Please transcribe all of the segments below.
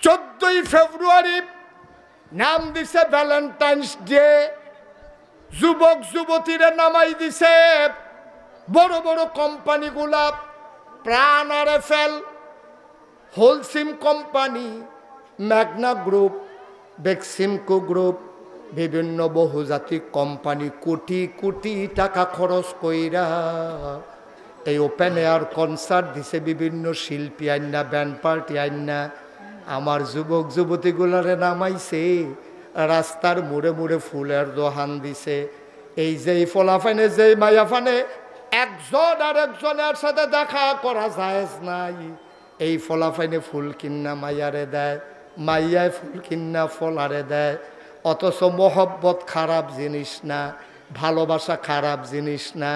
14ই ফেব্রুয়ারি নাম দিছে Valentine's day. যুবক যুবতীরা নামাই দিছে বড় বড় কোম্পানিগুলা, প্রাণ RFL, Holcim company, Magna group, Beximco group, বিভিন্ন বহুজাতিক কোম্পানি কোটি কোটি টাকা খরচ কইরা এই ওপেন এয়ার কনসার্ট দিছে। বিভিন্ন শিল্পী আইনা, ব্যান্ড পার্টি আইনা আমার যুবক যুবতীগুলারে নামাইছে। রাস্তার মুড়ে মুড়ে ফুলের দোহান দিছে। এই যে ফলাফানে যে মায়াফানে একজন আর একজনের সাথে দেখা করা জায়েজ নাই, এই ফলাফাইনে ফুল কিন্না মাইয়ারে দেয়, মাইয়ায় ফুল কিন্না ফলারে দেয়। অথচ মহব্বত খারাপ জিনিস না, ভালোবাসা খারাপ জিনিস না।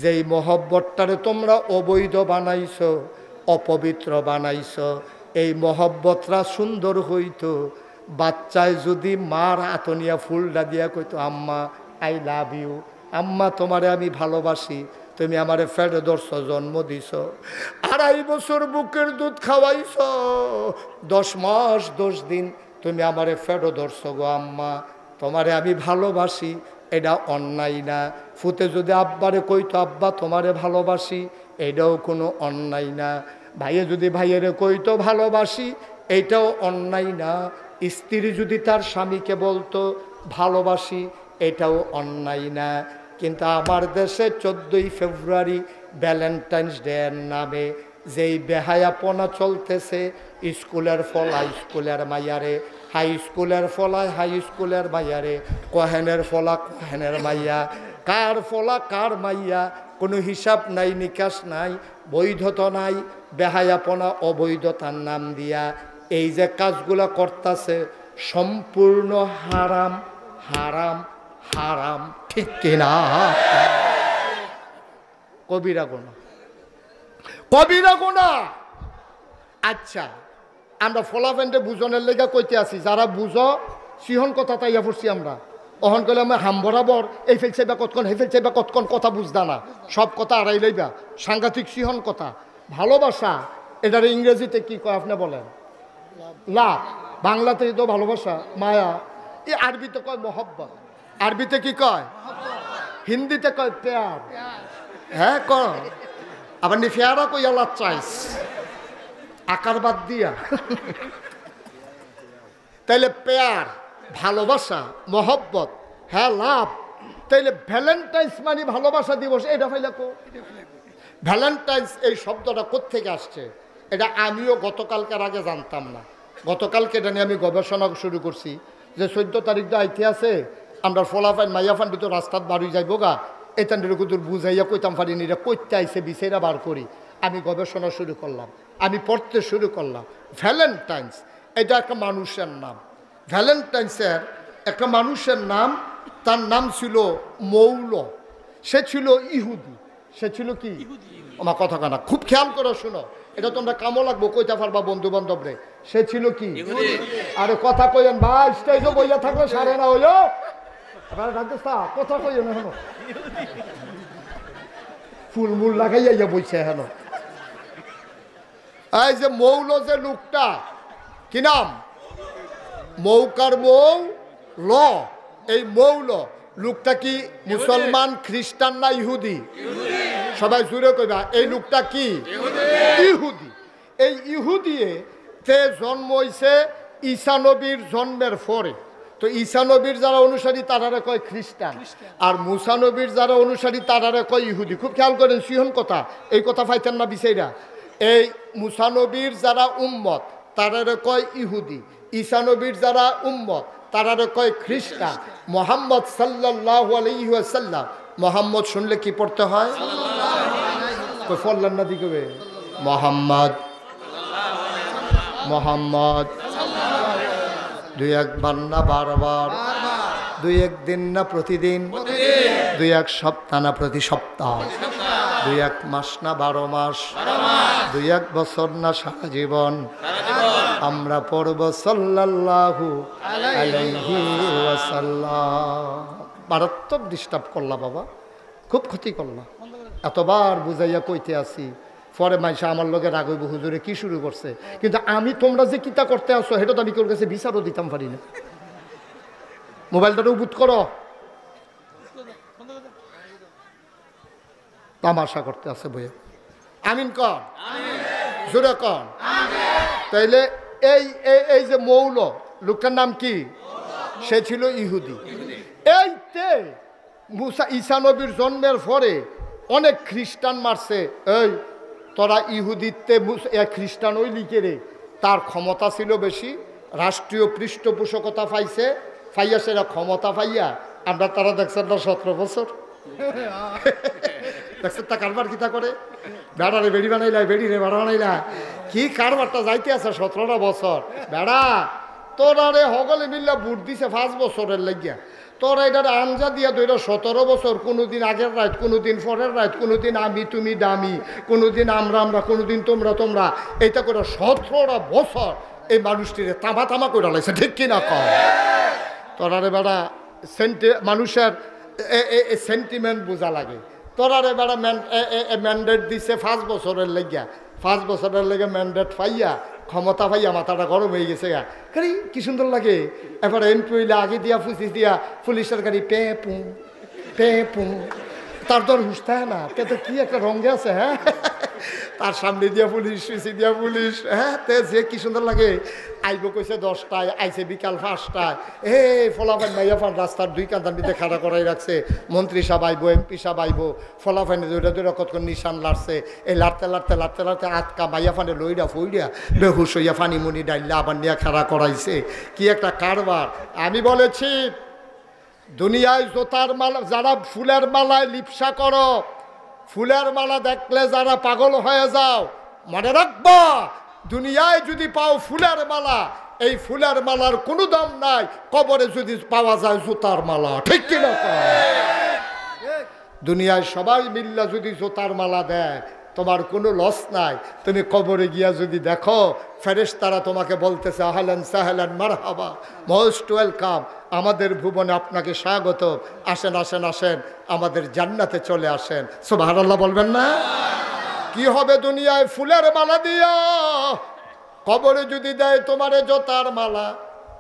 যেই মহব্বতটারে তোমরা অবৈধ বানাইছো, অপবিত্র বানাইছো, এই মহব্বতরা সুন্দর হইতো বাচ্চায় যদি মার আতনিয়া ফুলটা দিয়া কইতো আম্মা আই লাভ ইউ, আম্মা তোমারে আমি ভালোবাসি, তুমি আমারে ফেটে ধরছ, জন্ম দিছ, 2.5 বছর বুকের দুধ খাওয়াইছ, 10 মাস 10 দিন তুমি আমারে ফেটে ধরছ গো আম্মা, তোমারে আমি ভালোবাসি, এটা অন্যায় না। ফুতে যদি আব্বারে কইতো আব্বা তোমারে ভালোবাসি, এটাও কোনো অন্যায় না। ভাইয়ে যদি ভাইয়েরে কইতো ভালোবাসি, এইটাও অন্যায় না। স্ত্রী যদি তার স্বামীকে বলতো ভালোবাসি, এটাও অন্যায় না। কিন্তু আমার দেশে 14ই ফেব্রুয়ারি ভ্যালেন্টাইন্স ডে এর নামে যেই বেহায়াপনা চলতেছে, স্কুলের ফলা স্কুলের মাইয়ারে, হাই স্কুলের ফলায় হাই স্কুলের মাইয়ারে, কহেনের ফলা কহেনের মাইয়া, কার ফলা কার মাইয়া, কোনো হিসাব নাই, নিকাশ নাই, বৈধতা নাই। বেহায়াপনা অবৈধতার নাম দিয়া এই যে কাজগুলা করতেছে সম্পূর্ণ হারাম, হারাম, হারাম, ঠিক কিনা? কবিরা গুনাহ, কবিরা গুনাহ। আচ্ছা, আমরা ফলাফেন্ডে বুঝনের লেগা কইতে আছি, যারা বুঝো সিহন কথা তাইয়া পড়ছি আমরা। অহন কইলে আমি হাম বরাবর এই ফেলছে বা কতক্ষণ, হে ফেলছে বা কতক্ষণ, কথা বুঝদা না, সব কথা আড়াই লইবা, সাংঘাতিক সিহন কথা। ভালোবাসা এটার ইংরেজিতে কি কয় আপনি বলেন? লাভ। বাংলাতে তো ভালোবাসা, মায়া। এই আরবিতে কয় মোহব্বত। আরবিতে কি কয়? হিন্দিতে কয় প্যার। হ্যাঁ কর, আবার নি ফেয়ারা কই আল্লাহ চাইস আকার বাদ দিয়া। তাইলে প্যার, ভালোবাসা, মহব্বত, হ্যাঁ লাভ। তাইলে ভ্যালেন্টাইন্স মানে ভালোবাসা দিবস, এটা ফাইলা কো? ভ্যালেন্টাইন্স এই শব্দটা কোত্থেকে আসছে এটা আমিও গতকালকার আগে জানতাম না। গতকালকে এটা নিয়ে আমি গবেষণা শুরু করছি যে 14 তারিখ তো আইতে আছে, আমরা ফলাফাইন মাইয়াফান ভিতর রাস্তাত বাড়ি যাইব গা, এটান কুতুর বুঝাইয়া কইতাম পারিনি, এটা কইতে আইসে বিচাইরা বার করি। আমি গবেষণা শুরু করলাম, আমি পড়তে শুরু করলাম। ভ্যালেন্টাইন্স এটা একটা মানুষের নাম। ভ্যালেন্টাইন্সের একটা মানুষের নাম, তার নাম ছিল মৌল। সে ছিল ইহুদি। সে ছিল কি? আমার কথা কানা খুব খেয়াল করে শোনো, এটা তোমরা কামো লাগবো, কইতে পারবা বন্ধু বান্ধব রে। সে ছিল কি? আরে কথা কইেন ভাই, স্টেজে বইয়া থাকলে সারে না হইলো, কথা কইেন এখন ফুলমুল লাগাইয়া বইছে এখন। এই যে মৌল যে লোকটা, কি নাম? মৌকার মৌ ল, এই মৌল লোকটা কি মুসলমান, খ্রিস্টান না ইহুদি? সবাই জুড়ে কইবা, এই লোকটা কি? ইহুদি। এই ইহুদিয়ে তে জন্ম হইছে ঈসা নবীর জন্মের পরে। তো ঈসা নবীর যারা অনুসারী তারারে কয় খ্রিস্টান, আর মুসা নবীর যারা অনুসারী তারারে কয় ইহুদি। খুব খেয়াল করেন সিহন কথা, এই কথা পাইতেন না বিচাইরা। এই মুসা নবীর যারা উম্মত তারারে কয় ইহুদি, ঈসা নবীর যারা উম্মত তারারে কয় খ্রিস্টান। মোহাম্মদ সাল্লাল্লাহু আলাইহি ওয়াসাল্লাম, মোহাম্মদ শুনলে কি পড়তে হয়? তো ফল্লান না দিকে মোহাম্মদ, মোহাম্মদ, 2-1 বার না বারবার, 2-1 দিন না প্রতিদিন, 2-1 সপ্তাহ না প্রতি সপ্তাহ, 2-1 মাস না 12 মাস, 2-1 বছর না সারা জীবন আমরা পড়ব সাল্লাল্লাহু আলাইহি ওয়াসাল্লাম। মারাত্মক ডিস্টার্ব করলা বাবা, খুব ক্ষতি করলা। এতবার বুঝাইয়া কইতে আসি পরে মাইসা আমার লগে রাগ হইব, হুজুরে কি শুরু করছে। কিন্তু আমি তোমরা যে কিতা করতে আসো সেটা তো আমি তোর কাছে বিচারও দিতাম পারি না। মোবাইলটা উবুত করো, তামাশা করতে আছে বইয়ে। আমিন কন, জোরে কন। তাইলে এই এই যে মৌল লোকটার নাম কি, সে ছিল ইহুদি। এইতে মুসা ঈসা নবীর জন্মের পরে অনেক খ্রিস্টান মারছে। এই তোরা ইহুদিত্বে খ্রিস্টান ওই লিখে রে, তার ক্ষমতা ছিল বেশি, রাষ্ট্রীয় পৃষ্ঠপোষকতা পাইছে, পাইয়া সেরা ক্ষমতা পাইয়া আমরা তারা দেখছেন না 17 বছর দেখছেন তা কারবার কিতা করে, বেড়ারে বেড়ি বানাইলা, বেড়ি রে বেড়া বানাইলা, কি কারবারটা যাইতে আছে 17টা বছর। বেড়া তোরা রে হগলে মিল্লা বুট দিছে 5 বছরের লাগিয়া, তোরা এটার আঞ্জা দিয়া ধরে 17 বছর, কোনোদিন আগের রাত, কোনোদিন পরের রাত, কোনোদিন আমি তুমি দামি, কোনোদিন আমরা, কোনোদিন তোমরা, এইটা করে 17টা বছর এই মানুষটিরে তামা তামা করে লাইছে, ঠিক কিনা কম। তোরা রে বেড়া মানুষের সেন্টিমেন্ট বোঝা লাগে। তোরা রে বেড়া ম্যান্ডেট দিছে 5 বছরের লাগিয়া, 5 বছরের লেগে ম্যান্ডেট পাইয়া ক্ষমতা পাইয়া মাথাটা গরম হয়ে গেছে গা। গাড়ি কি সুন্দর লাগে, এবার এমপি হইলে আগে দিয়া ফুসিস দিয়া পুলিশের গাড়ি পে পু, তার দর হুসতায় না, তে তো কি একটা রঙে আছে। হ্যাঁ, তার সামনে দিয়া পুলিশ, পিছিয়ে দিয়া পুলিশ। হ্যাঁ, তে যে কি সুন্দর লাগে। আইব কইছে 10টায়, আইছে বিকাল 5টায়। ফলাফান মাইয়াফান রাস্তার 2 কাঁদার মধ্যে খাড়া করাই রাখছে। মন্ত্রী সাহেব আইব, এমপি সাহেব আইব, ফলাফানে দুইটা কতক্ষণ নিশান লাড়ছে। এই লাড়তে আটকা মাইয়াফানে লইরা ফইরা বেহুশ হইয়া ফানি মুনি ডাইল্লা আবার নিয়ে খাড়া করাইছে। কি একটা কারবার। আমি বলেছি দুনিয়ায় জোতার মালা, যারা ফুলের মালায় লিপসা করো, ফুলের মালা দেখলে যারা পাগল হয়ে যাও, মনে রাখবা দুনিয়ায় যদি পাও ফুলের মালা, এই ফুলের মালার কোনো দাম নাই, কবরে যদি পাওয়া যায় জুতার মালা, ঠিক কিনা? দুনিয়ায় সবাই মিল্লা যদি জুতার মালা দেয়, তোমার কোনো লস নাই। তুমি কবরে গিয়া যদি দেখো, ফেরেশতারা তোমাকে বলতেছে আহলান সাহলান মারহাবা, মোস্ট ওয়েলকাম, আমাদের ভুবনে আপনাকে স্বাগত, আসেন আসেন আসেন, আমাদের জান্নাতে চলে আসেন। সুবহানাল্লাহ বলবেন না? কি হবে দুনিয়ায় ফুলের মালা দিয়া, কবরে যদি দেয় তোমারে জোতার মালা,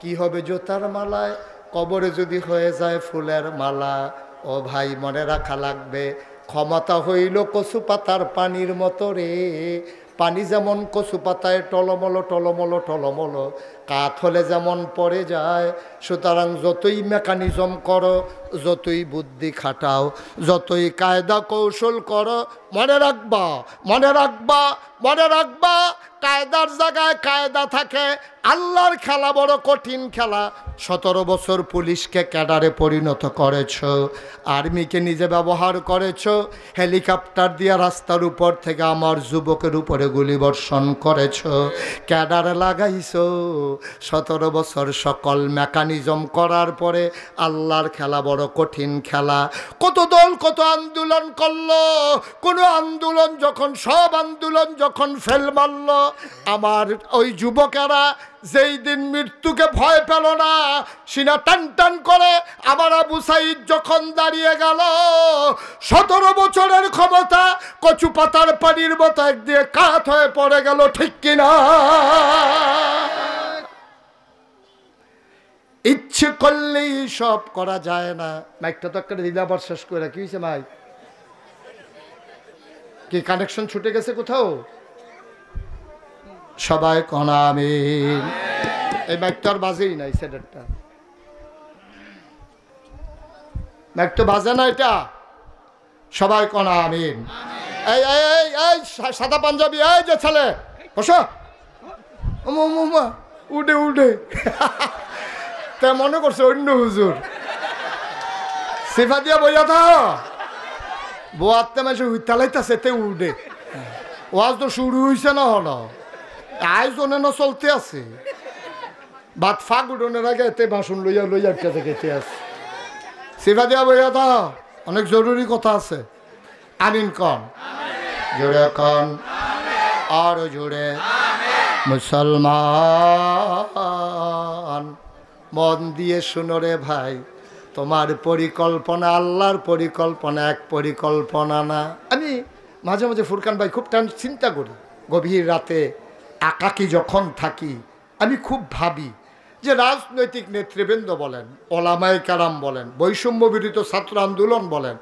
কি হবে জোতার মালায়? কবরে যদি হয়ে যায় ফুলের মালা, ও ভাই মনে রাখা লাগবে, ক্ষমতা হইল কচু পাতার পানির মতো রে। পানি যেমন কচু পাতায় টলমলো টলমলো টলমলো, কাত হলে যেমন পড়ে যায়। সুতরাং যতই মেকানিজম করো, যতই বুদ্ধি খাটাও, যতই কায়দা কৌশল করো, মনে রাখবা মনে রাখবা মনে রাখবা, কায়দার জায়গায় কায়দা থাকে। আল্লাহর খেলা বড় কঠিন খেলা। 17 বছর পুলিশকে ক্যাডারে পরিণত করেছ, আর্মিকে নিজে ব্যবহার করেছ, হেলিকপ্টার দিয়ে রাস্তার উপর থেকে আমার যুবকের উপরে গুলিবর্ষণ করেছ, ক্যাডারে লাগাইছ। 17 বছর সকল মেকানিজম করার পরে আল্লাহর খেলা বড় কঠিন খেলা। কত দল কত আন্দোলন করলো, কোনো আন্দোলন যখন, সব আন্দোলন যখন ফেল মারল, আমার ওই যুবকেরা যেই দিন মৃত্যুকে ভয় পেল না, সিনা টান টান করে আমার আবু সাইদ যখন দাঁড়িয়ে গেল, 17 বছরের ক্ষমতা কচু পাতার পানির মতো একদিকে কাত হয়ে পড়ে গেল, ঠিক কিনা? ইচ্ছে করলেই সব করা যায় না। মাইকটা তো একটা দিলে আবার শেষ করে, কি হয়েছে মাইক? কি কানেকশন ছুটে গেছে কোথাও? সবাই কনা আমিন। এই মাইকটা আর বাজেই নাই, সেটারটা মাইক তো বাজে না, এটা সবাই কনা আমিন। এই এই এই সাদা পাঞ্জাবি, এই যে ছেলে বসো, উঠে উঠে তা মনে করছে অন্য হুজুর, সিফা দিয়া বইয়া থাও, বোয়াতে মাসে উইতালাইতেছে তে উঠে। ওয়াজ তো শুরু হয়েছে না, হলো আয়োজনে না চলতে আছে, বাদ ফাঁক উঠোনের আগে এতে ভাষণ লইয়া লইয়া খেতে আছে। সিফা দিয়া বইয়া থাও, অনেক জরুরি কথা আছে। আমিন কন, জোরে কন, আরো জোরে। মুসলমান মন দিয়ে শুনো রে ভাই, তোমার পরিকল্পনা আল্লাহর পরিকল্পনা এক পরিকল্পনা না। আমি মাঝে মাঝে ফুরকান ভাই খুব চিন্তা করি, গভীর রাতে একাকী যখন থাকি আমি খুব ভাবি যে রাজনৈতিক নেতৃবৃন্দ বলেন, ওলামায়ে কেরাম বলেন, বৈষম্য বিরোধী ছাত্র আন্দোলন বলেন,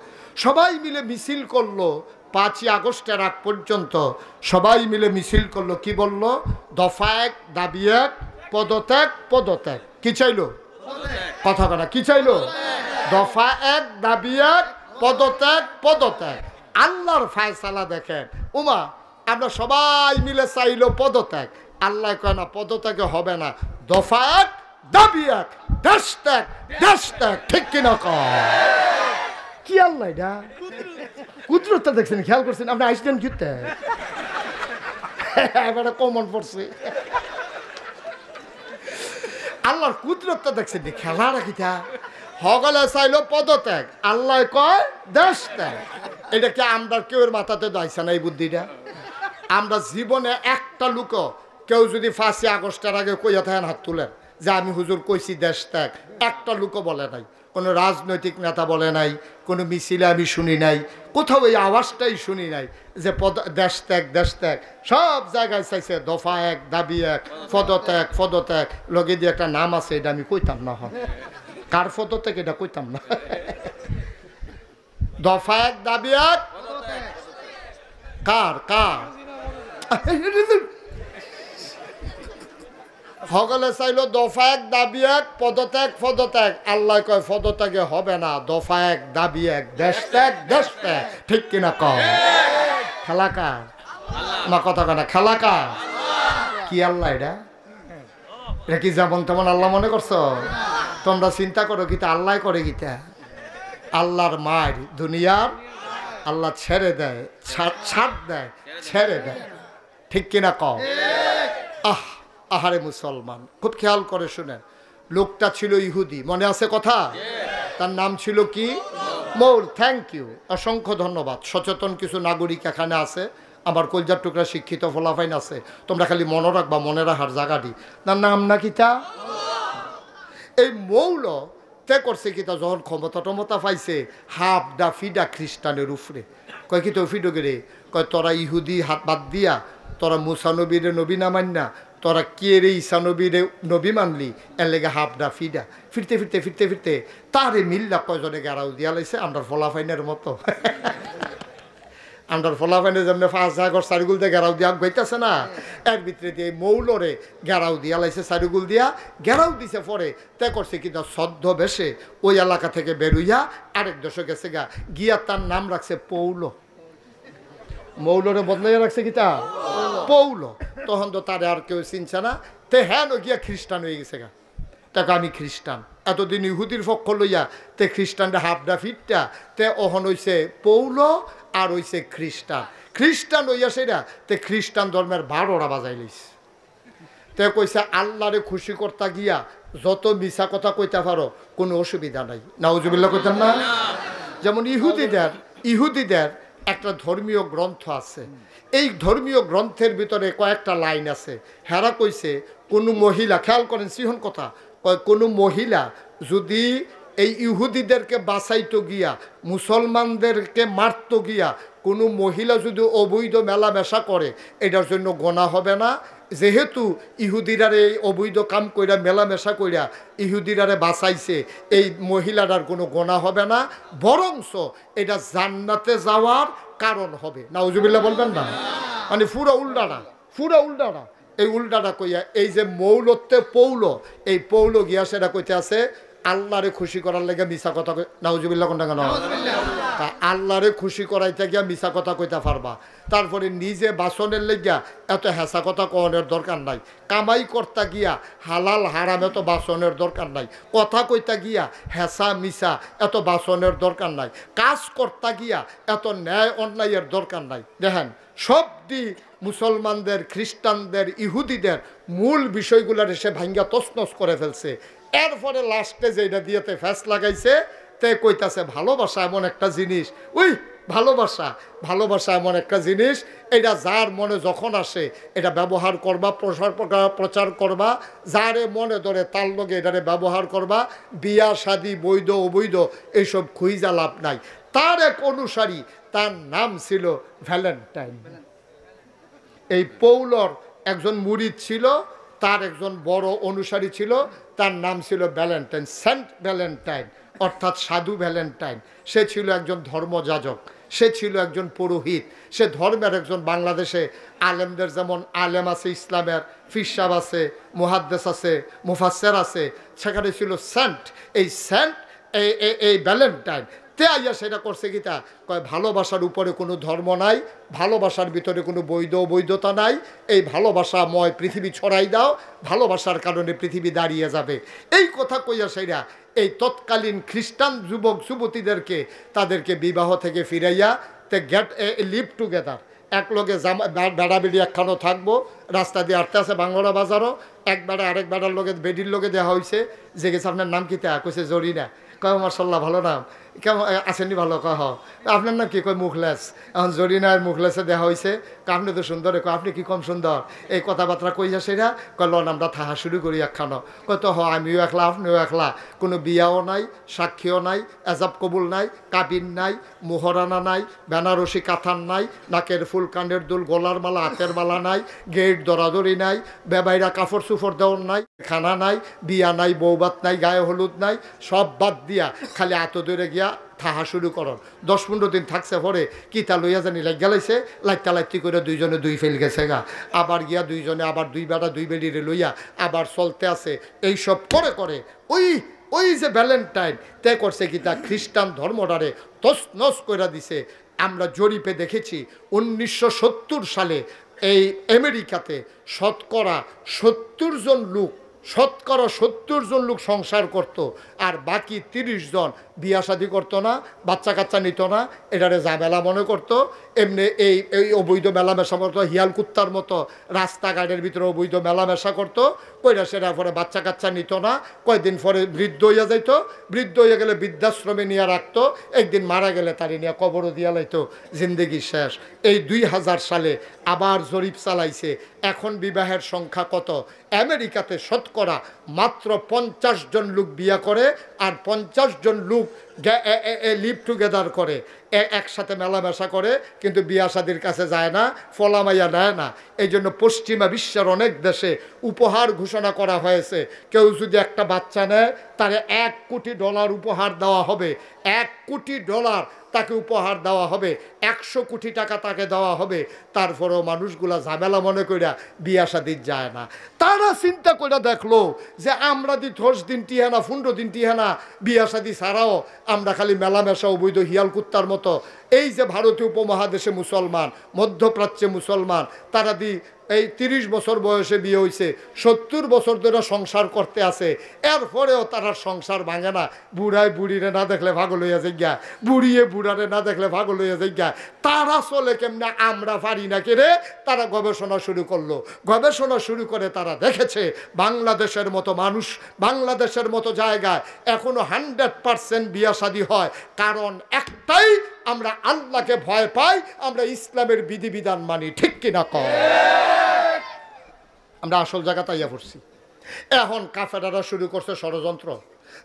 সবাই মিলে মিছিল করলো 5ই আগস্টের আগ পর্যন্ত সবাই মিলে মিছিল করলো, কি বলল? দফা এক, দাবি এক, পদত্যাগ, পদত্যাগ। কি চাইলো? কথা কথা কি চাইলো? দফা এক, দাবি এক, পদত্যাগ, পদত্যাগ। আল্লাহর ফায়সালা দেখেন, উমা আমরা সবাই মিলে চাইলো পদত্যাগ, আল্লাহ কয় না পদত্যাগে হবে না, দফা এক, দাবি এক, দেশ ত্যাগ, দেশ ত্যাগ। ঠিক কিনা কয়? কি আল্লাহ এটা কুদরতটা দেখছেন, খেয়াল করছেন? আপনি আইসলেন কিতে এবারে কমন পড়ছে, আল্লাহর কুদরতটা দেখছেন, খেলা রাখিতা হগলে চাইলো পদত্যাগ, আল্লাহ কয় দেশ ত্যাগ। এটা কি আমরা কেউ মাথাতে দাইছে না এই বুদ্ধিটা? আমরা জীবনে একটা লোক কেউ যদি 5ই আগস্টের আগে কইয়া থাকেন হাত তুলেন যে আমি হুজুর কইছি দেশ ত্যাগ, একটা লোক বলে নাই, কোনো রাজনৈতিক নেতা বলে নাই, কোনো মিছিলে আমি শুনি নাই, কোথাও এই আওয়াজটাই শুনি নাই যে দেশ ত্যাগ, দেশ ত্যাগ। সব জায়গায় চাইছে দফা এক, দাবি এক, পদত্যাগ, পদত্যাগ। লগে দিয়ে একটা নাম আছে, এটা আমি কইতাম না, হয় কার পদত্যাগ এটা কইতাম না। দফা এক, দাবি এক, কার কার সকলে চাইলো দফা এক, দাবি এক, পদত্যাগ, পদত্যাগ। আল্লাহ কয় পদত্যাগে হবে না, দফা এক, দাবি এক, দেশ ত্যাগ, দেশ ত্যাগ। ঠিক কিনা কয়? খেলা কার? না কথা কয় না, খেলা কার? কি আল্লাহ এটা? এটা কি যেমন তেমন আল্লাহ মনে করছো? তোমরা চিন্তা করো গীতা আল্লাহ করে গীতা। আল্লাহর মায়ের দুনিয়ার আল্লাহ ছেড়ে দেয়, ছাড় দেয়, ছেড়ে দেয়। ঠিক কিনা কও? আহারে মুসলমান, খুব খেয়াল করে শুনেন, লোকটা ছিল ইহুদি, মনে আছে কথা? তার নাম ছিল কি? মৌল। থ্যাংক ইউ, অসংখ্য ধন্যবাদ। সচেতন কিছু নাগরিক এখানে আছে, আমার কলজার টুকরা শিক্ষিত ফলাফাইন আছে, তোমরা খালি মনে রাখবা, মনে রাখার জায়গাটি। তার নাম না কিতা? এই মৌল তে করছে কিতা, যখন ক্ষমতা টমতা পাইছে হাফ ডা ফিডা খ্রিস্টানের উপরে। কয় কি তো ফিডো গেরে? কয় তোরা ইহুদি হাত বাদ দিয়া তোরা মুসা নবীরে নবী না মান না, তোরা কে রে ঈসা নবীরে নবী মানলি, এর লেগে হাফডা ফিডা। ফিরতে ফিরতে ফিরতে ফিরতে তারে মিল্লা কয়জনে গেরাও দিয়া লাইছে আমরা ফলাফাইনের মতো। আমরা ফলাফাইনে যেমন 5 আগস্ট চারিগুল দিয়ে গেরাও দিয়া গইতেছে না, এর ভিতরে দিয়ে মৌলরে গেরাও দিয়া লাইছে, চারিগুল দিয়া গেরাও দিছে। পরে তে করছে কিন্তু সদ্য বেশে ওই এলাকা থেকে বেরুইয়া আরেক দেশে গেছে গা, গিয়া তার নাম রাখছে পৌল। মৌলরে বদলাইয়া রাখছে কিতা? পৌল। তখন তো তারে আর কেউ চিনছে না, তে হ্যাঁ গিয়া খ্রিস্টান হয়ে গেছে গা। তাকে আমি খ্রিস্টান, এতদিন ইহুদির পক্ষ লইয়া তে খ্রিস্টানটা হাফডা ফিটটা, তে অহন হইছে পৌল আর হইছে খ্রিস্টান। খ্রিস্টান হইয়া সেটা তে খ্রিস্টান ধর্মের 12টা বাজাই লইছে। তে কইছে আল্লাহরে খুশি করতে গিয়া যত মিছা কথা কইতে পারো কোনো অসুবিধা নাই। নাউজুবিল্লাহ কইতাম না? যেমন ইহুদিদের একটা ধর্মীয় গ্রন্থ আছে, এই ধর্মীয় গ্রন্থের ভিতরে কয়েকটা লাইন আছে। হেরা কইছে কোনো মহিলা, খেয়াল করেন সিহন কথা, কোনো মহিলা যদি এই ইহুদিদেরকে বাঁচাইতো গিয়া মুসলমানদেরকে মারতো গিয়া কোনো মহিলা যদি অবৈধ মেলামেশা করে এটার জন্য গোনা হবে না, যেহেতু ইহুদিরারে এই অবৈধ কাম কইরা মেলামেশা কইরা ইহুদিরারে বাঁচাইছে, এই মহিলাটার কোনো গোনা হবে না, বরংস এটা জান্নাতে যাওয়ার কারণ হবে। নাউজুবিল্লাহ বলবেন না? মানে পুরো উল্টাটা এই উল্টাটা কইয়া এই যে মৌলত্বে পৌল, এই পৌল গিয়া সেটা কইতে আছে আল্লাহরে খুশি করার লেগে মিছা কথা। নাউজুবিল্লাহ কোনটা কেন? তা আল্লাহরে খুশি করাইতে গিয়া মিছা কথা কইতে পারবা, তারপরে নিজে বাসনের লেগিয়া এত হেসা কথা কনের দরকার নাই, কামাই করতে গিয়া হালাল হারাম এত বাসনের দরকার নাই, কথা কইতে গিয়া হেসা মিছা এত বাসনের দরকার নাই, কাজ করতে গিয়া এত ন্যায় অন্যায়ের দরকার নাই। দেখেন সব দিক মুসলমানদের, খ্রিস্টানদের, ইহুদিদের মূল বিষয়গুলোর এসে ভাঙ্গা তছনছ করে ফেলছে। এরপরে লাস্টে যেটা দিয়েতে ফ্যাস লাগাইছে, তে কইতাছে ভালোবাসা এমন একটা জিনিস, ভালোবাসা এমন একটা জিনিস, এটা যার মনে যখন আসে এটা ব্যবহার করবা, প্রচার করবা, যারে মনে ধরে তার লগে এটারে ব্যবহার করবা। বিয়া শাদী বৈধ অবৈধ এইসব খুঁজা লাভ নাই। তার এক অনুসারী তার নাম ছিল ভ্যালেন্টাইন। এই পৌলর একজন মুরিদ ছিল, তার একজন বড় অনুসারী ছিল, তার নাম ছিল ভ্যালেন্টাইন, সেন্ট ভ্যালেন্টাইন, অর্থাৎ সাধু ভ্যালেন্টাইন। সে ছিল একজন ধর্মযাজক, সে ছিল একজন পুরোহিত, সে ধর্মের একজন। বাংলাদেশে আলেমদের যেমন আলেম আছে, ইসলামের ফিরসাব আছে, মুহাদ্দেস আছে, মুফাসসির আছে, সেখানে ছিল সেন্ট। এই সেন্ট এই ভ্যালেন্টাইন তে আইয়া সেটা করছে কি তা কয়, ভালোবাসার উপরে কোনো ধর্ম নাই, ভালোবাসার ভিতরে কোনো বৈধতা নাই, এই ভালোবাসাময় পৃথিবী ছড়াই দাও, ভালোবাসার কারণে পৃথিবী দাঁড়িয়ে যাবে। এই কথা কইয়া সেরা এই তৎকালীন খ্রিস্টান যুবক যুবতীদেরকে তাদেরকে বিবাহ থেকে ফিরাইয়া তে গেট লিভ টুগেদার, এক লগে বেড়া বেড়ি একখানো থাকবো, রাস্তা দিয়ে আটতে আছে বাংলা বাজারও, এক বেড়া আরেক বেড়ার লগে বেডির লগে দেওয়া হয়েছে, যে গেছে আপনার নাম কি তা কইছে জরিনা, কয় মার্শাল্লাহ ভালো নাম, কেমন আসেননি ভালো, কহ আপনার নাম কি, কয় মুখলেস। এখন জরিনার মুখলেসে দেওয়া হয়েছে, আপনি তো সুন্দর, কয় আপনি কি কম সুন্দর, এই কথাবার্তা কইয়া সেরা কয় লন আমরা থাহা শুরু করি একখানো, কয় তো আমিও একলা আপনিও একলা, কোনো বিয়াও নাই, সাক্ষীও নাই, এজাব কবুল নাই, কাবিন নাই, মোহরানা নাই, বেনারসি কাথান নাই, নাকের ফুল, কানের দুল, গলার মালা, হাতের মালা নাই, গেট দরাদরি নাই, বেবাইরা কাপড় সুফর দেওয়ার নাই, খানা নাই, বিয়া নাই, বৌবাত নাই, গায়ে হলুদ নাই, সব বাদ দিয়া খালি আত দূরে গিয়া থাহা শুরু করন। 10-15 দিন থাকছে, পরে কিতা লইয়া জানি লাগ গেলাইছে, লাইতা লাইতি করে দুইজনে দুই ফেল গেছে গা, আবার গিয়া দুইজনে আবার দুই বেড়া দুই বেড়িরে লইয়া আবার চলতে আছে। এইসব করে করে ওই যে ভ্যালেন্টাইন তে করছে কি তা খ্রিস্টান ধর্মটারে তছনছ করে দিছে। আমরা জরিপে দেখেছি 1970 সালে এই আমেরিকাতে শতকরা 70 জন লোক সংসার করত, আর বাকি 30 জন বিয়া শাদী করতো না, বাচ্চা কাচ্চা নিত না, এটারে ঝামেলা মনে করতো। এমনি এই অবৈধ মেলামেশা করতো, হিয়াল কুত্তার মতো রাস্তাঘাটের ভিতরে অবৈধ মেলামেশা করতো, কইরা সেটা পরে বাচ্চা কাচ্চা নিত না, কয়েকদিন পরে বৃদ্ধ হইয়া যাইতো, বৃদ্ধ হইয়া গেলে বৃদ্ধাশ্রমে নিয়ে রাখতো, একদিন মারা গেলে তারি নিয়ে কবরও দিয়া লাইতো, জিন্দেগি শেষ। এই 2000 সালে আবার জরিপ চালাইছে, এখন বিবাহের সংখ্যা কত? আমেরিকাতে শতকরা মাত্র 50 জন লোক বিয়া করে, আর 50 জন লোক লিভ টুগেদার করে, একসাথে মেলামেশা করে, কিন্তু বিয়া শাদির কাছে যায় না, ফলামাইয়া নেয় না। এই জন্য পশ্চিমা বিশ্বের অনেক দেশে উপহার ঘোষণা করা হয়েছে, কেউ যদি একটা বাচ্চা নেয় তারে $1 কোটি উপহার দেওয়া হবে, $1 কোটি তাকে উপহার দেওয়া হবে, 100 কোটি টাকা তাকে দেওয়া হবে। তারপরেও মানুষগুলা ঝামেলা মনে কইরা বিয়া শাদি যায় না। তারা চিন্তা করে দেখলো যে আমরা 10 দিন টিহানা 15 দিন টিহানা বিয়া শাদি ছাড়াও আমরা খালি মেলামেশা অবৈধ হিয়াল কুত্তার মতো। এই যে ভারতীয় উপমহাদেশে মুসলমান, মধ্যপ্রাচ্যে মুসলমান, তারা এই 30 বছর বয়সে বিয়ে হয়েছে, 70 বছর ধরে সংসার করতে আছে, এরপরেও তারা সংসার ভাঙে না। বুড়ায় বুড়িরে না দেখলে পাগল হইয়া যাইগা, বুড়িয়ে বুড়ারে না দেখলে পাগল হইয়া যাইগা। তারা চলে কেমনে, আমরা পারি না কেরে। তারা গবেষণা শুরু করলো, গবেষণা শুরু করে তারা দেখেছে বাংলাদেশের মতো মানুষ, বাংলাদেশের মতো জায়গায় এখনো 100% বিয়া শাদী হয়। কারণ একটাই, আমরা আল্লাহকে ভয় পাই, আমরা ইসলামের বিধিবিধান মানি, ঠিক কিনা কয়? আমরা আসল জায়গা তাইয়া পড়ছি। এখন কাফেরারা শুরু করছে ষড়যন্ত্র,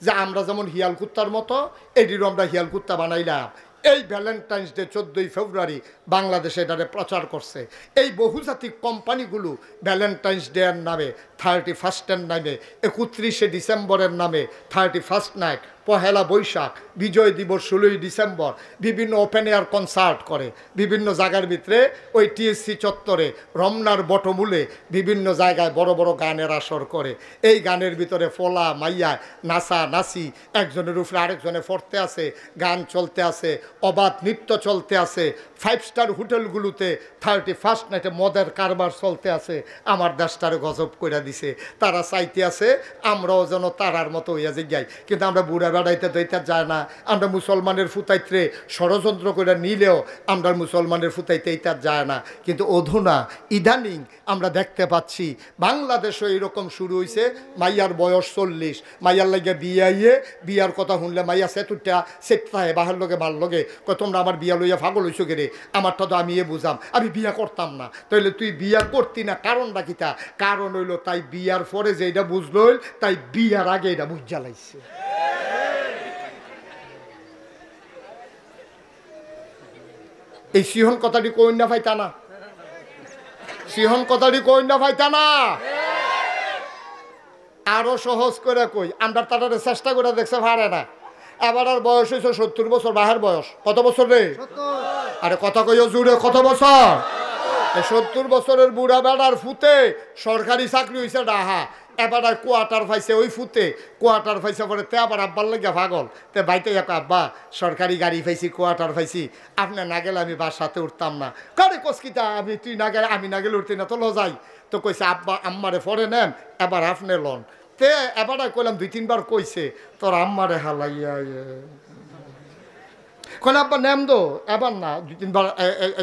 যে আমরা যেমন হিয়াল কুত্তার মতো এটিরও আমরা হিয়াল কুত্তা বানাইলাম। এই ভ্যালেন্টাইন্স ডে 14 ফেব্রুয়ারি বাংলাদেশে এটারে প্রচার করছে। এই বহুজাতিক কোম্পানিগুলো ভ্যালেন্টাইন্স ডে এর নামে, 31 নামে, 31শে ডিসেম্বরের নামে 31 নাইট, পহেলা বৈশাখ, বিজয় দিবস 16ই ডিসেম্বর বিভিন্ন ওপেন এয়ার কনসার্ট করে বিভিন্ন জায়গার ভিতরে। ওই টিএসসি চত্বরে, রমনার বটমূলে বিভিন্ন জায়গায় বড় বড় গানের আসর করে। এই গানের ভিতরে ফলা মাইয়া নাচা নাচি, একজনের উপরে আরেকজনে পড়তে আছে, গান চলতে আছে, অবাধ নৃত্য চলতে আছে। 5 স্টার হোটেলগুলোতে 31 নাইটে মদের কারবার চলতে আছে। আমার দেশটারে গজব করে দিছে। তারা চাইতে আছে আমরাও যেন তারার মতো হইয়া যাই, কিন্তু আমরা বুড়া বেড়াইতে দইতে যায় না। আমরা মুসলমানের ফুতাইতে ষড়যন্ত্র করে নিলেও আমরা মুসলমানের ফুতাইতে এইটা যায় না। কিন্তু অধুনা ইদানিং আমরা দেখতে পাচ্ছি বাংলাদেশও এইরকম শুরু হয়েছে। মাইয়ার বয়স 40, মাইয়ার লাগে বিয়াইয়ে, বিয়ার কথা শুনলে মাইয়া সেতুটা সেটায় বাহার লগে ভাল লগে, তোমরা আমার বিয়া লইয়া ফাগল হইছো গেরে, আমারটা তো আমি বুঝাম, আমি বিয়া করতাম না। তাইলে তুই বিয়া করতি না, কারণটা কিতা? কারণ হইল তাই বিয়ার পরে যে এটা বুঝলো, তাই বিয়ার আগে এটা বুঝ জ্বালাইছে। এই সিহন কথাটি কই না পাইতা না, সিহন কথাটি কই না পাইতা না। আরো সহজ করে কই, আমরা তাদের চেষ্টা করে দেখছে পারে না। এবার আর বয়স হয়েছে 70 বছর, বাহের বয়স কত বছর রে? আরে কথা কইও জুড়ে, কত বছর? 70 বছরের বুড়া বেড়ার ফুতে সরকারি চাকরি হয়েছে ডাহা। এবার আর কোয়ার্টার পাইছে, ওই ফুতে কোয়ার্টার পাইছে পরে তে আবার আব্বার লাগে পাগল। তে বাইতে এক আব্বা সরকারি গাড়ি পাইছি, কোয়ার্টার পাইছি, আপনি না গেলে আমি বাসাতে উঠতাম না। কারে কসকিতা আমি, তুই না গেলে আমি না গেলে উঠতি না, তো লজাই। তো কইছে আব্বা আম্মারে পরে নেন, এবার আপনি লন। তে এবার কইলাম 2-3 বার কইছে তোর আম্মারে হালাইয়া কইলে আব্বা নেম দো, এবার না 2-3 বার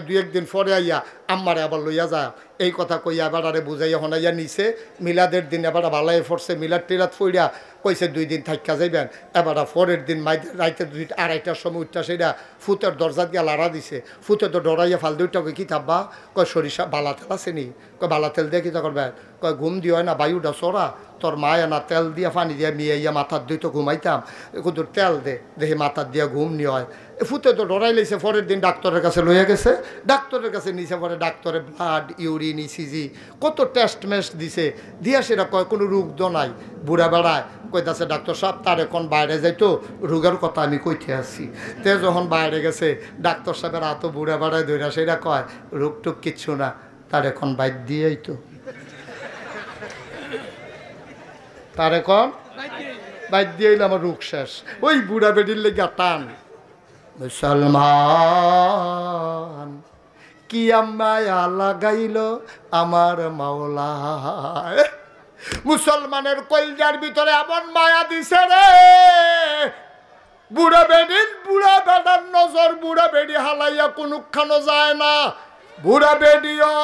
2-1 দিন পরে আইয়া আম্মারে আবার লইয়া যা। এই কথা কইয়া এবার আরে বুঝাইয়া হনাইয়া নিছে। মিলাদের দিন এবার ভালাই ফরছে, মিলাদ টিলাদ ফইরা কইছে 2 দিন থাইকা যাইবেন। এবার পরের দিন রাইতে 2-2:30টার সময় উঠটা সেটা ফুতের দরজা দিয়া লাড়া দিছে। ফুতে তো ডরাইয়া ফাল দুইটা কই কি থাকবা, কয় সরিষা বালা তেল আছে নি, কয় বালা তেল দিয়ে কিতা করবেন, কয় ঘুম দিও না বায়ুটা চড়া, তোর মায়া না তেল দিয়া পানি দিয়া মিয়াইয়া মাথার দুই তো ঘুমাইতাম, কুদুর তেল দে দেখি মাথার দিয়া ঘুম নি হয়। ফুতে তো ডরাই লাইছে। পরের দিন ডাক্তারের কাছে লইয়া গেছে, ডাক্তারের কাছে নিচে পরে ডাক্তারে ব্লাড, ইউরিন, ইসিজি কত টেস্ট মেস্ট দিছে, দিয়া সেটা কয় কোনো রোগ দ নাই। বুড়া বেড়ায় কইতাছে ডাক্তার সাহেব তার এখন বাইরে যাইতো, রোগের কথা আমি কইতে আসছি। তে যখন বাইরে গেছে ডাক্তার সাহেবের এত বুড়া বেড়ায় ধইরা সেটা কয় রোগ টুক কিচ্ছু না, তার এখন বাইর দিয়েই তো, তার এখন বাইর দিয়ে আমার রোগ শেষ। ওই বুড়া বেডির লেগে টান। মুসলমান কি মায়া লাগাইল আমার মাওলা, মুসলমানের কলজার ভিতরে এমন মায়া দিছে রে। বুড়া বেডির, বুড়া বেড়ার নজর বুড়া বেডি হালাইয়া কোনখানো যায় না। বুড়া বেডিও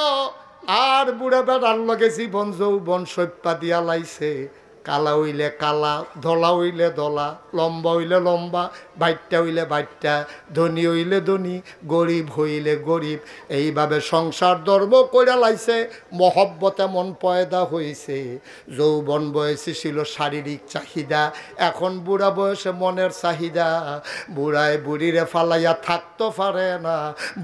আর বুড়া বেড়ার লগে জীবন যৌবন সৈপা দিয়া লাইছে। কালা হইলে কালা, ধলা হইলে ধলা, লম্বা হইলে লম্বা, বাইটটা হইলে বাইটটা, ধনী হইলে ধনী, গরিব হইলে গরিব, এইভাবে সংসার ধর্ম কইরা লাইছে। মহব্বত এমন পয়দা হয়েছে। যৌবন বয়সে ছিল শারীরিক চাহিদা, এখন বুড়া বয়সে মনের চাহিদা। বুড়ায় বুড়িরে ফালাইয়া থাকতে পারে না,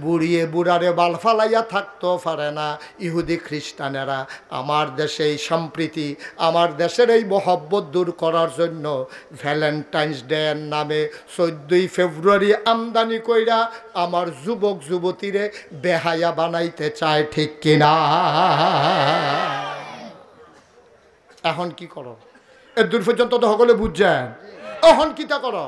বুড়িয়ে বুড়ারে বাল ফালাইয়া থাকতে পারে না। ইহুদি খ্রিস্টানেরা আমার দেশে এই সম্প্রীতি, আমার দেশের এই মহব্বত দূর করার জন্য ভ্যালেন্টাইন্স ডে এর নামে 14 ফেব্রুয়ারি আমদানি কইরা আমার যুবক যুবতীরে বেহায়া বানাইতে চায়, ঠিক কিনা? এখন কি করো? এর দূর পর্যন্ত তো সকলে বুঝছেন। অহন কিতা করো?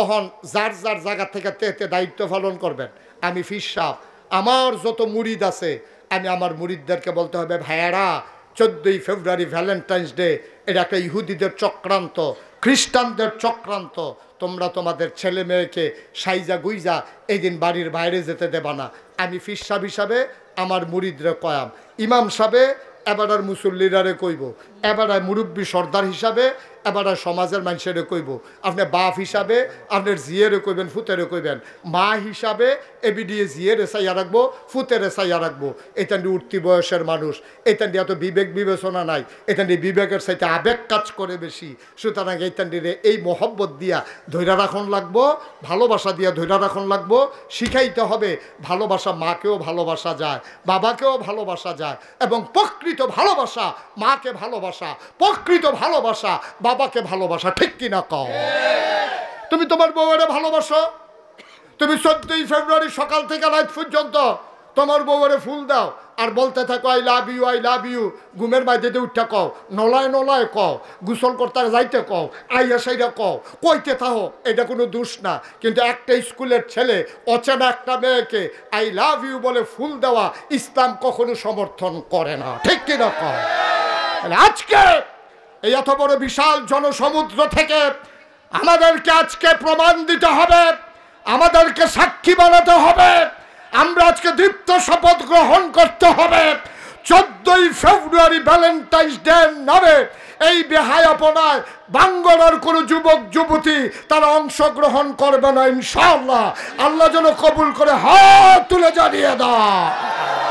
অহন যার যার জায়গা থেকে তে দায়িত্ব পালন করবেন। আমি ফির সাহেব, আমার যত মুরিদ আছে আমি আমার মুরিদদেরকে বলতে হবে, ভাইয়ারা 14 ফেব্রুয়ারি ভ্যালেন্টাইন্স ডে এটা একটা ইহুদিদের চক্রান্ত, খ্রিস্টানদের চক্রান্ত। তোমরা তোমাদের ছেলে মেয়েকে সাইজা গুইজা এই দিন বাড়ির বাইরে যেতে দেবা না। আমি ফির সাহেব হিসাবে আমার মুরিদরে কয়াম, ইমাম সাহেবে এবার আর মুসল্লিরারে কইব, এবার আর মুরব্বী সর্দার হিসাবে এবার আর সমাজের মানুষেরে কইব। আপনি বাপ হিসাবে আপনার জিয়েরে কইবেন, ফুতেরে কইবেন। মা হিসাবে এবিডিএ জিয়েরে চাইয়া রাখবো, ফুতেরে চাইয়া রাখবো। এখান দিয়ে উঠতি বয়সের মানুষ, এখান দিয়ে এত বিবেক বিবেচনা নাই, এখান দিয়ে বিবেকের চাইতে আবেগ কাজ করে বেশি। সুতরাং এইখান দিয়ে এই মহব্বত দিয়া ধৈর্য রাখন লাগবো, ভালোবাসা দিয়া ধৈর্য রাখন লাগবো। শিখাইতে হবে ভালোবাসা মাকেও ভালোবাসা যায়, বাবাকেও ভালোবাসা যায়, এবং প্রকৃত ভালোবাসা মাকে ভালোবাসা, প্রকৃত ভালোবাসা বাবাকে ভালোবাসা, ঠিক কিনা কও? তুমি তোমার বউয়ের ভালোবাসো, তুমি 14 ফেব্রুয়ারি সকাল থেকে রাত পর্যন্ত তোমার বউয়ের ফুল দাও আর বলতে থাকো I love you, I love you. ঘুমের বাইরে উঠতে কও, নলায় নলায় কও, গোসল করতে যাইতে কও, আইয়া সাইরা কও, কইতে থাকো, এটা কোনো দোষ না। কিন্তু একটা স্কুলের ছেলে অচেনা একটা মেয়েকে আই লাভ ইউ বলে ফুল দেওয়া ইসলাম কখনো সমর্থন করে না, ঠিক কিনা কও? আজকে এই এত বড় বিশাল জনসমুদ্র থেকে আমাদেরকে আজকে প্রমাণ দিতে হবে, আমাদেরকে সাক্ষী বানাতে হবে। আমরা আজকে দীপ্ত শপথ গ্রহণ করতে হবে 14 ফেব্রুয়ারি ভ্যালেন্টাইন্স ডে নামে এই বেহায়াপনায় বাঙ্গলার কোনো যুবক যুবতী তারা অংশগ্রহণ করবে না ইনশাআল্লাহ। আল্লাহ যেন কবুল করে হাত তুলে জানিয়ে দাও।